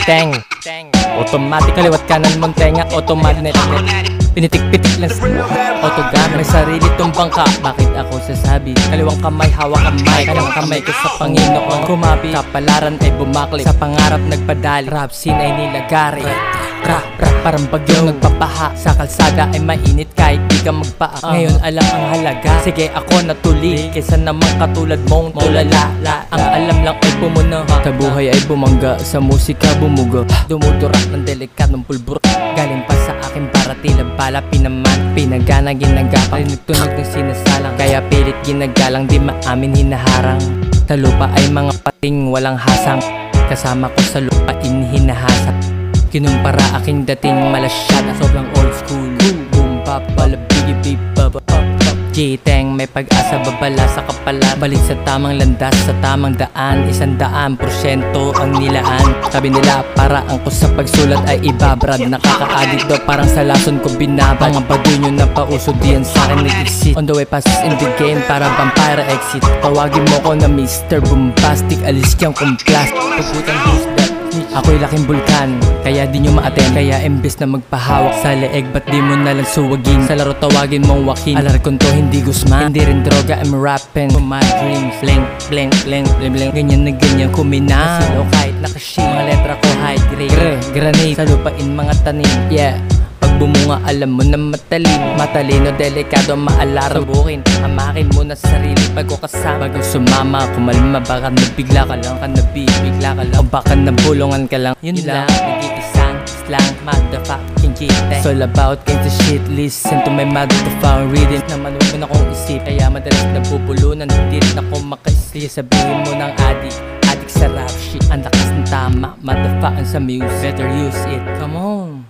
Teng automatic, kaliwat kanan mong tenga, automatic. Pinitik-pitik lang sa autogan. May sarili tong bangka, bakit ako sasabi? Kaliwang kamay, hawak kamay, kanang kamay ko sa Panginoon. Kumapi, kapalaran ay bumaklik, sa pangarap nagpadali, rap scene ay nilagari. Rap, parang bagyong nagpapaha, sa kalsada ay mainit kahit di ka magpaa. Ngayon alam ang halaga, sige ako natuli, kaysa naman katulad mong tulala. Ang alam lang ay pumuno, sa buhay ay bumangga, sa musika bumuga. Dumudurak ng delikadong pulburo, galing pa sa akin para tila bala. Pinaman, pinagana, ginagapang, tunog ng sinasalang, kaya pilit ginagalang, di maamin hinaharang. Sa lupa ay mga pating walang hasang, kasama ko sa lupain hinahasap. Kinumpara aking dating malasyada, sobrang old school. Boom bap, balabigi bip bap bap. G-Teng may pag-asa, babala sa kapala, balik sa tamang landas, sa tamang daan. 100% ang nilaan. Sabi nila paraan ko sa pagsulat ay ibabrad, nakaka-addict daw parang sa lason ko binabad. Mga baduy nyo na pauso diyan sa akin nag-exit, on the way passes in the game para vampire exit. Tawagin mo ko na Mr. Bombastic, alis kang kong plastic. Puputan who's that? Ako'y laking bulkan, kaya di nyo ma-attend. Kaya imbes na magpahawak sa leeg, ba't di mo nalang suwagin? Sa laro tawagin mong Joaquin, alarkon to hindi Guzman. Hindi rin droga, I'm rapping for my dreams. Bling, bling, bling, bling, bling. Ganyan na ganyan kumina, silo kahit nakashing. Mga letra ko high grade, granate, sa lupain mga tanim. Yeah, pag bumunga alam mo na matalino, delikado, maalarm. Subukin, amakin mo na sarili pag ko kasama. Bago sumama, kumalma, baka nabigla ka lang, bigla ka lang, o baka nabulungan ka lang. Yun lang, nag-iisang slang, motherfucking G-Teng. It's all about gangsta shit, listen to my motherfucking reading. Naman huwag mo na kong isip, kaya madalas nabubulunan, hindi rin ako makaisli. Sabihin mo ng addict sa rap shit, ang lakas ng tama, motherfucking sa music, better use it, come on.